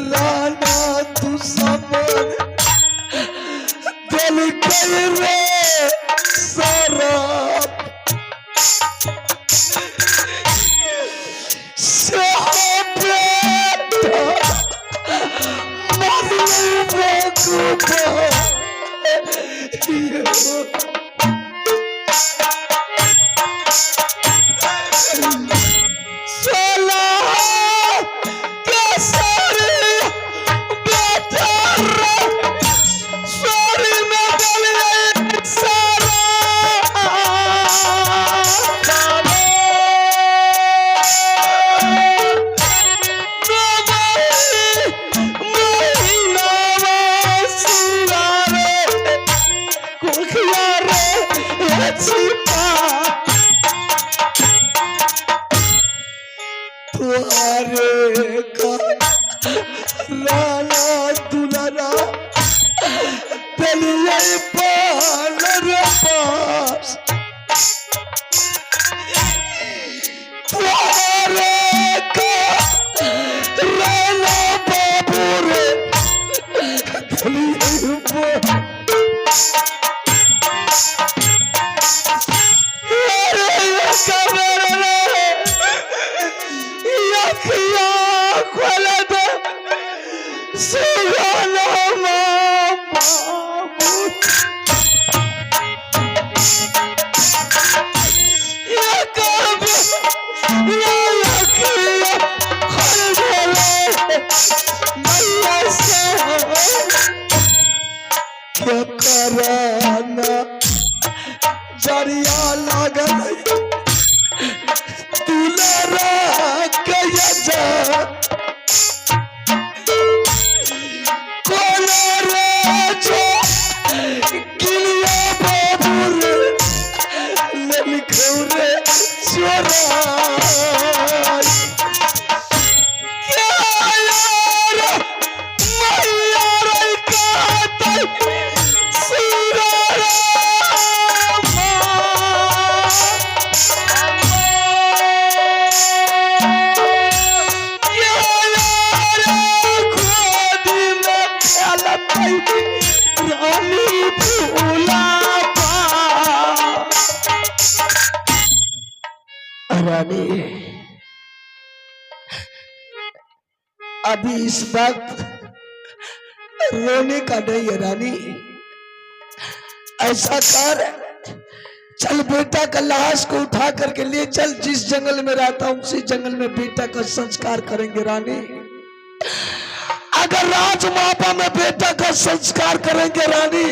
राना तू समझ दिल रे शराब जरिया लागल दुलरा के रानी अभी इस वक्त रोने का नहीं है रानी। ऐसा कर, चल बेटा का लाश को उठा करके ले चल, जिस जंगल में रहता हूं उसी जंगल में बेटा का संस्कार करेंगे रानी। अगर राजमापा में बेटा का संस्कार करेंगे रानी,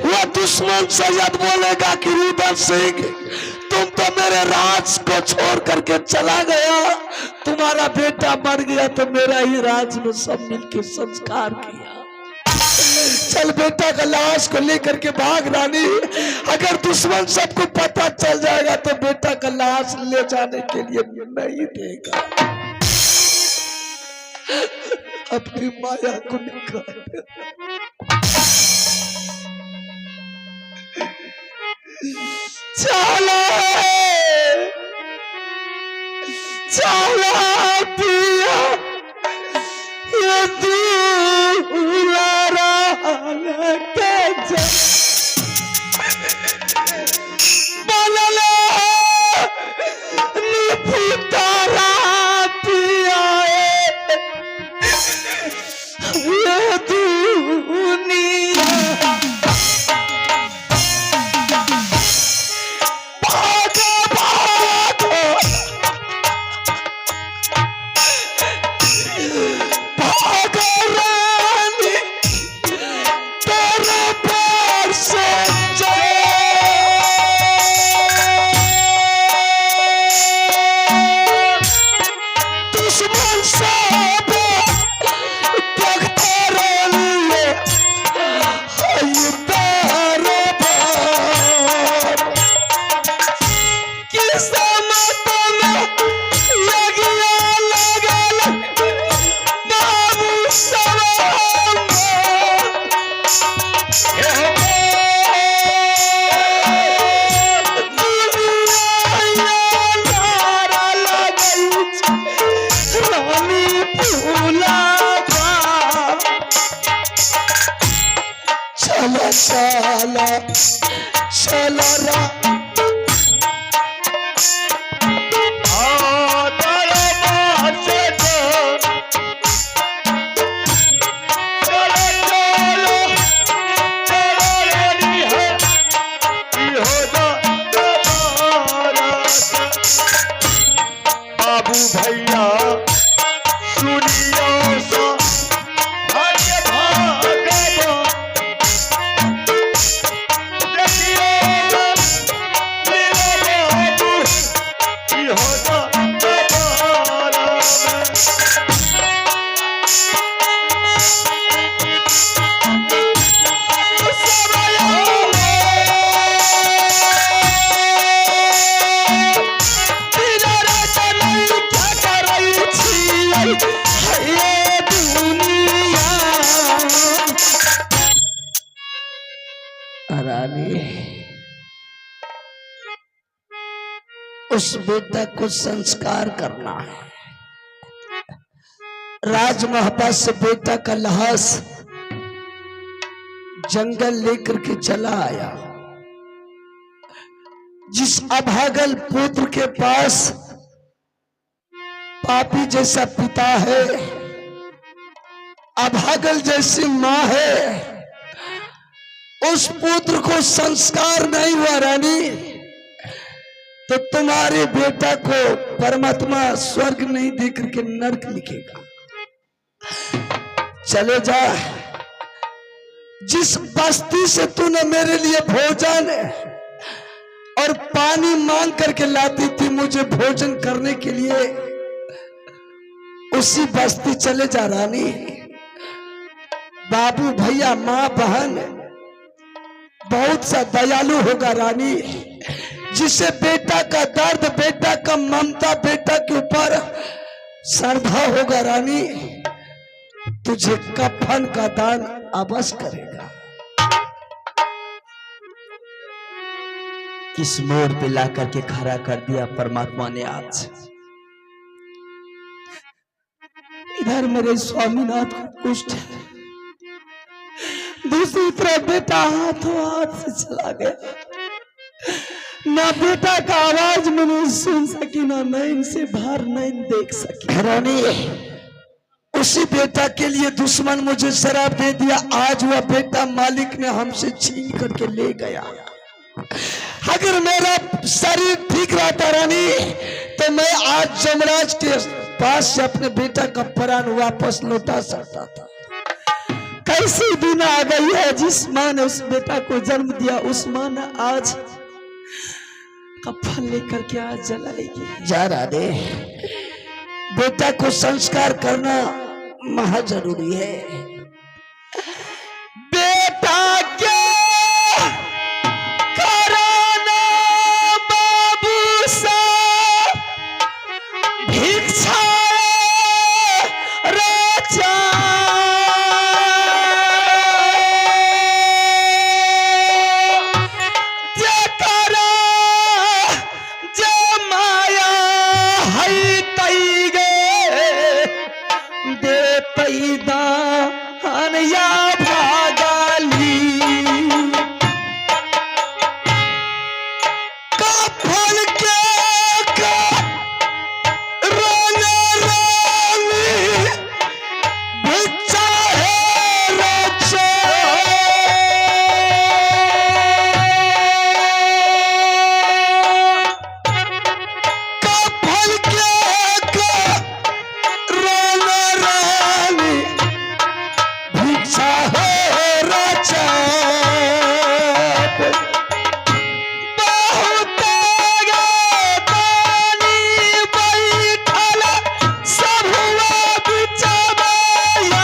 वो दुश्मन सैयद बोलेगा कि रुदन सिंह तुम तो मेरे राज को छोड़ करके चला गया, तुम्हारा बेटा मर गया तो मेरा ही राज में सब मिलके संस्कार किया। चल बेटा का लाश को लेकर के भाग रानी, अगर दुश्मन सबको पता चल जाएगा तो बेटा का लाश ले जाने के लिए नहीं देगा। अपनी माया को निकाल चला चला पिया ये दूल्हा चला चला रा बाबू भैया सुनियो सो भाग्य भागवो देखियो लीला बाबू इहो दबारा रानी उस बेटा को संस्कार करना है। राजमहल से बेटा का लाश जंगल लेकर के चला आया। जिस अभागल पुत्र के पास पापी जैसा पिता है, अभागल जैसी माँ है, उस पुत्र को संस्कार नहीं हुआ रानी, तो तुम्हारे बेटा को परमात्मा स्वर्ग नहीं देकर के नरक लिखेगा। चले जा, जिस बस्ती से तूने मेरे लिए भोजन और पानी मांग करके लाती थी मुझे भोजन करने के लिए, उसी बस्ती चले जा रानी। बाबू भैया माँ बहन बहुत सा दयालु होगा रानी, जिसे बेटा का दर्द, बेटा का ममता, बेटा के ऊपर श्रद्धा होगा रानी, तुझे कफन का दान अवश्य करेगा। किस मोड़ पे ला करके खड़ा कर दिया परमात्मा ने आज। इधर मेरे स्वामीनाथ को कुष्ठ है, दूसरी तरफ बेटा हाथों हाथ से चला गया। ना बेटा का आवाज मैंने सुन सकी, ना नैन से बाहर नैन देख सकी। रानी उसी बेटा के लिए दुश्मन मुझे शराब दे दिया, आज वह बेटा मालिक ने हमसे छीन करके ले गया। अगर मेरा शरीर ठीक रहता रानी, तो मैं आज जमराज के पास से अपने बेटा का प्राण वापस लौटा सकता था। कैसी दिन आ गई है, जिस माँ ने उस बेटा को जन्म दिया, उस माँ ने आज कफन लेकर के आज जलाएगी। जा राधे, बेटा को संस्कार करना महा जरूरी है। बेटा के कराना बाबू सा भिक्षा राजा जकरा जमाया है तई गे दे पैदान या भागाली कफन के रंग रानी भिक्षा है रचा कफन के रंग रानी भिक्षा है रचा बहुत गे पानी बैठल सब हुआ बिचबैया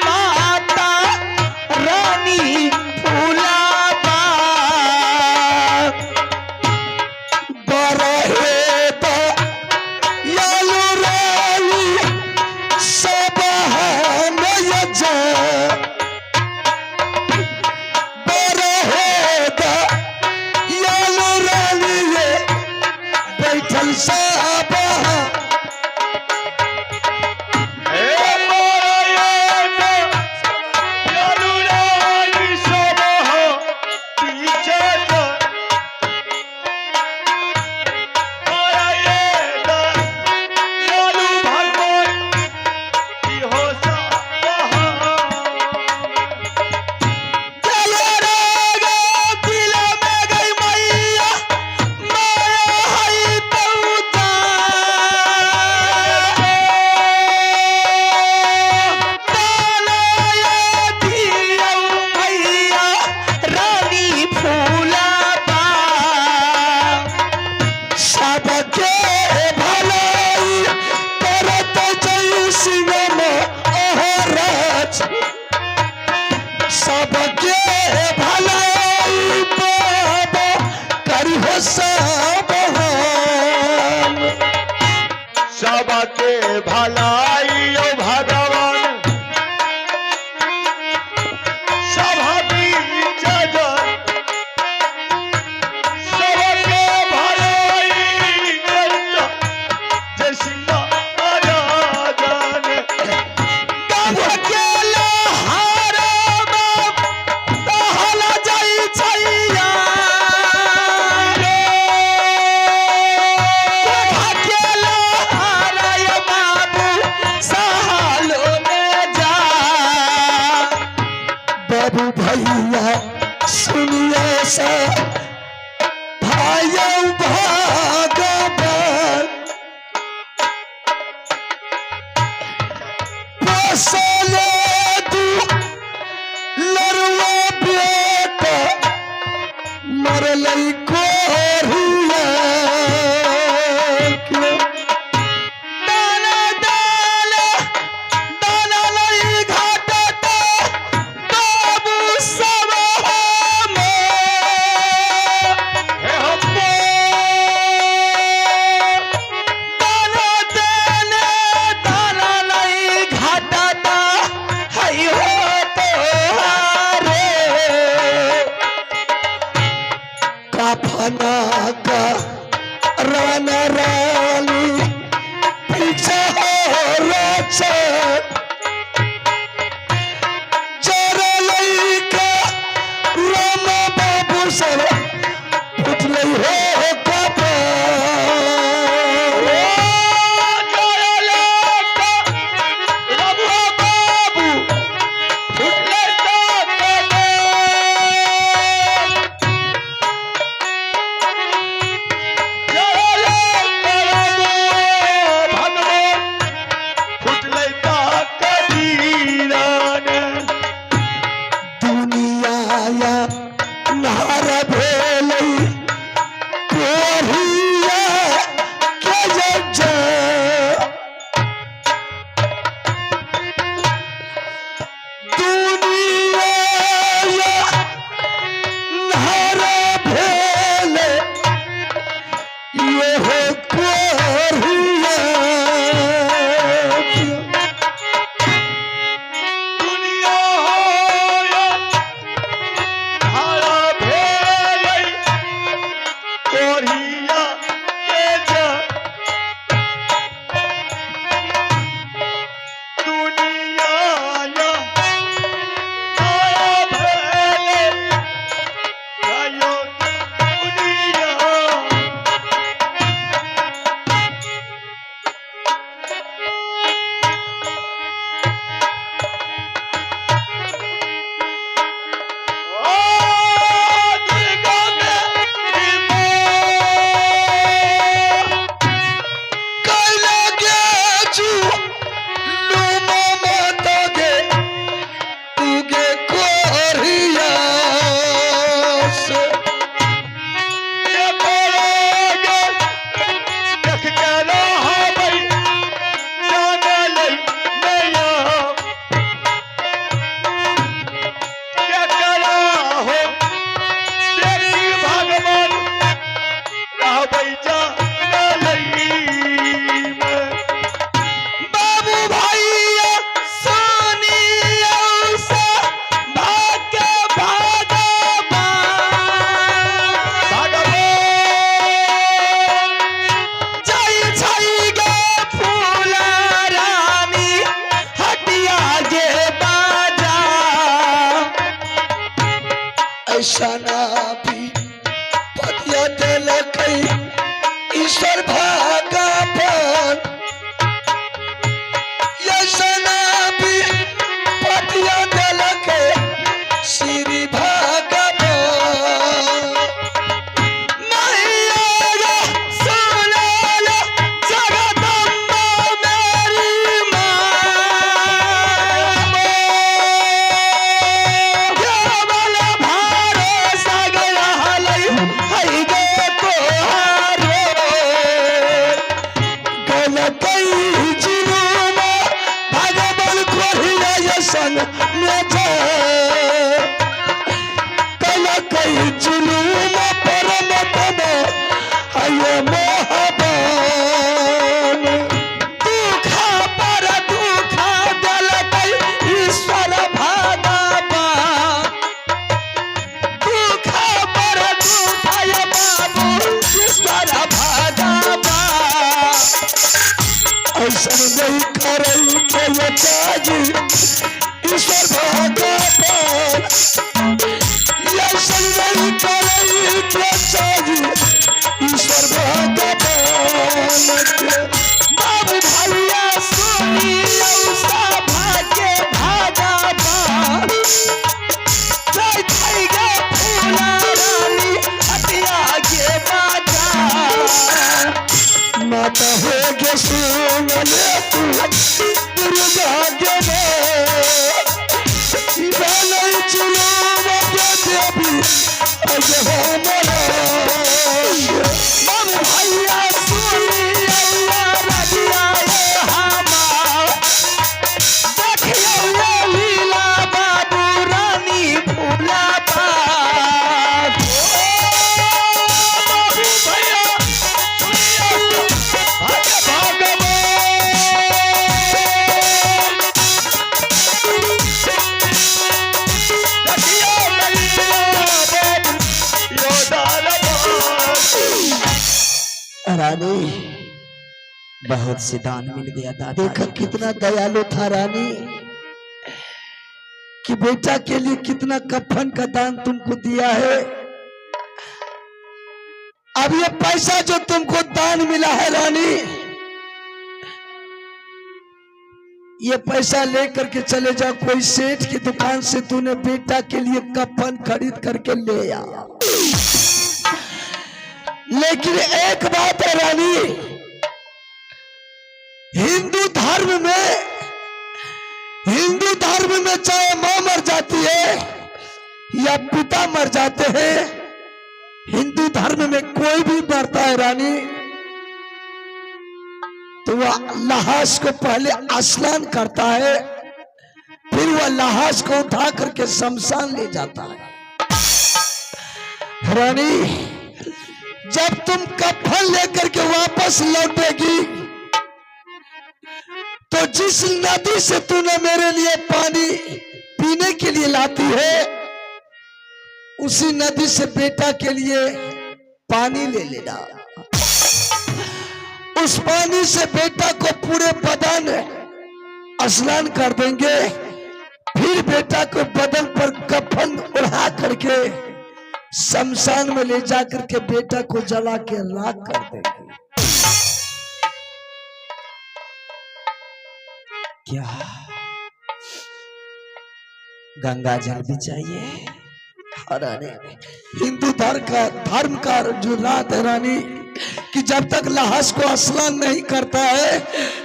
माता रानी फूलाबा बरहे तो यालू रानी सब नयजा बरहे तो यालू रानी ये बैठल सब सबके भलाई बाबा करी हो सब हम सबके भलाई ओ भगवान सभाबी जगत सबके भलाई करता जय सिंह राजन गाँव के लहारा तहला जाई छैया कोठा के लहारा ये बाबू सहालो में जा बाबू भैया सुनिए सा भाइयों भागवत पोसले ऐसा ना भी पतिया दिल कई ईश्वर भागवान ऐसा ना भी पतिया दिल के श्री भगवान मैया सुन लो जगदम्बा मेरी माँ केवल भरोसा गया हलै है गे तोहारो गल कई जुलूम भगवान खोहिया संग में जा कल कई जुलूम परम तब है मोहबान दुखा पर दुखा दल कई ईश्वर भगवान दुखा पर दुखा ये बाबू ईश्वर भगवान ऐसा नहीं करई के ये काजी ईश्वर भगवान ऐसा नहीं करई के काजी ईश्वर भगवान बाबू भैया सुनी औसा भाग्य भगवान जय जय गे फूला रानी हटिया गे बाजा माता हो गे सुन ले तू दुर्गा गे इबालय चुलो बाबा देवी अजे हो मोरा बाबू भैया सुनी अल्लाह रजिया ये हमा देखियो ये लीला बाबू रानी फूला बाग बाबू भैया रानी बहुत से दान मिल गया दादा देखा कितना दयालु था रानी कि बेटा के लिए कितना कफन का दान तुमको दिया है। अब ये पैसा जो तुमको दान मिला है रानी ये पैसा लेकर के चले जाओ कोई सेठ की दुकान से तूने बेटा के लिए कफन खरीद करके ले आ। लेकिन एक बात है रानी हिंदू धर्म में चाहे मां मर जाती है या पिता मर जाते हैं हिंदू धर्म में कोई भी मरता है रानी तो वह लाश को पहले स्नान करता है फिर वह लाश को उठा करके शमशान ले जाता है। रानी जब तुम कफन लेकर के वापस लौटेगी तो जिस नदी से तूने मेरे लिए पानी पीने के लिए लाती है उसी नदी से बेटा के लिए पानी ले लेना। उस पानी से बेटा को पूरे बदन स्नान कर देंगे फिर बेटा को बदन पर कफन ओढ़ा करके शमशान में ले जाकर के बेटा को जला के राख कर देंगे। क्या गंगा जल भी चाहिए? रानी हिंदू धर्म का जो रात है रानी कि जब तक लाश को स्नान नहीं करता है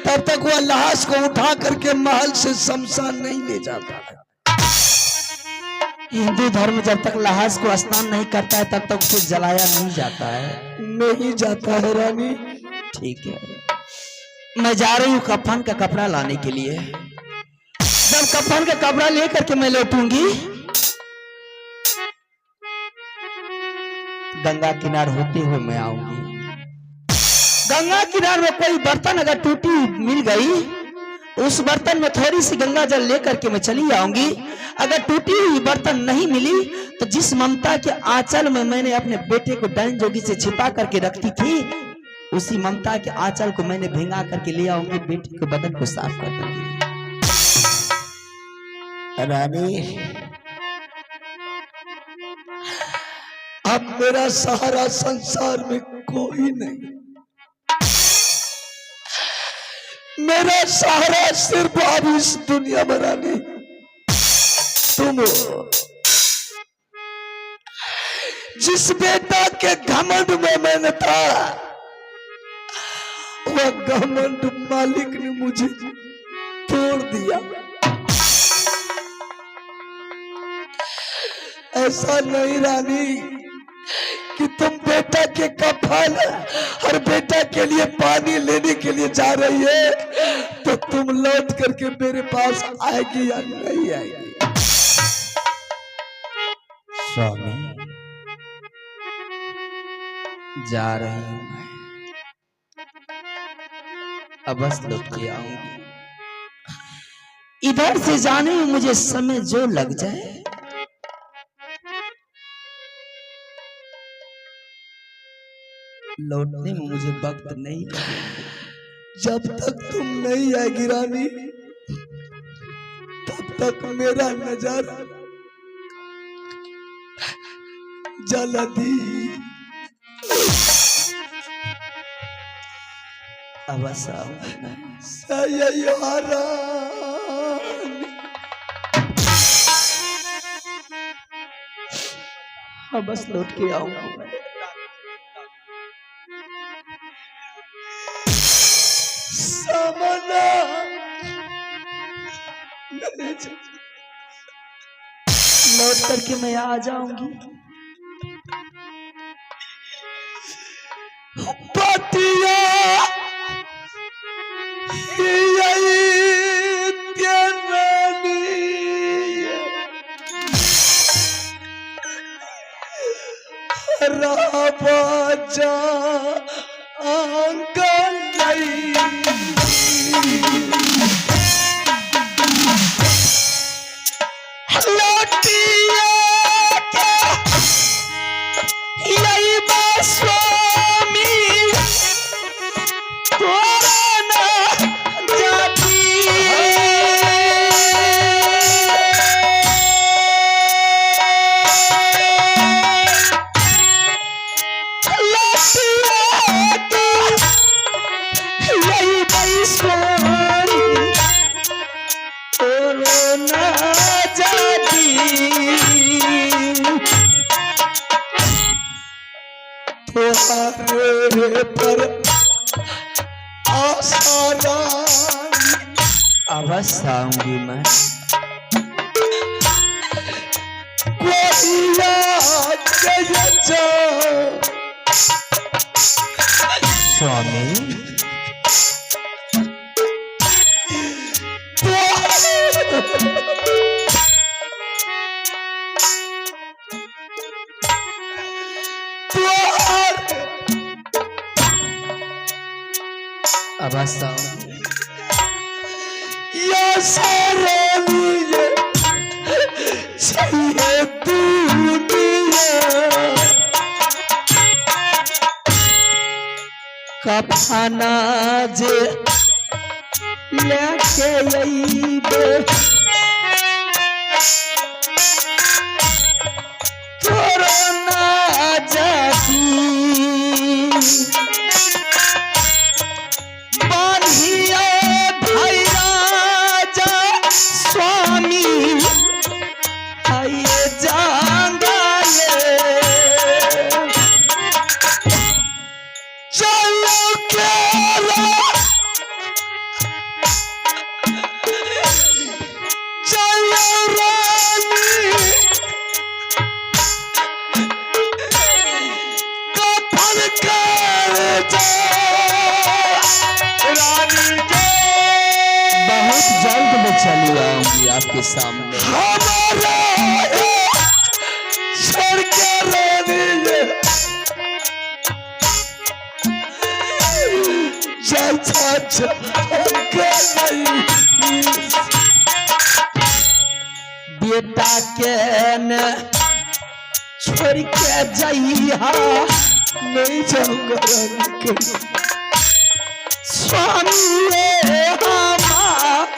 तब तक वह लाश को उठा करके महल से शमशान नहीं ले जाता है। हिंदू धर्म जब तक लाश को स्नान नहीं करता है तब तक उसे जलाया नहीं जाता है। नहीं जाता है रानी। ठीक है मैं जा रही हूँ कफन का कपड़ा लाने के लिए। जब कफन का कपड़ा लेकर के मैं लौटूंगी गंगा किनार होते हुए मैं आऊंगी। गंगा किनार में कोई बर्तन अगर टूटी मिल गई उस बर्तन में थोड़ी सी गंगा जल लेकर के मैं चली आऊंगी। अगर टूटी हुई बर्तन नहीं मिली तो जिस ममता के आंचल में मैंने अपने बेटे को डाइन जोगी से छिपा करके रखती थी उसी ममता के आंचल को मैंने भिंगा करके ले आऊंगी। बेटे के बदन को साफ कर दूंगी। रानी अब मेरा सहारा संसार में कोई नहीं। मेरा सहारा सिर्फ अब इस दुनिया में रानी तुम हो। जिस बेटा के घमंड में मैंने था, वह घमंड मालिक ने मुझे तोड़ दिया। ऐसा नहीं रानी कि तुम बेटा के कफन और बेटा के लिए पानी लेने के लिए जा रही है, तो तुम लौट करके मेरे पास आएगी या नहीं आएगी? स्वामी, जा रही हूं मैं, अब बस लौट के आऊंगी। इधर से जाने में मुझे समय जो लग जाए, लौटने में मुझे वक्त नहीं लगेगा। जब तक तुम नहीं आएगी रानी, तब तक मेरा नजारा जलती। अब आऊंगी मैं। सयारा अब बस लौट के आऊंगी मैं। सामना लौट करके मैं आ जाऊंगी। पतिया राजा अंकल पर आसारा अवश्य आऊंगी मैं। स्वामी, अवश्य आऊंगी। या सारे लिए चाहिए दुनिया कफना जे लेके अइबे, तोरो ना जाती चली आऊंगी आपके सामने। छोड़ के बेटा के न छोड़ के जइहा, नहीं जाऊंगा स्वामी हमार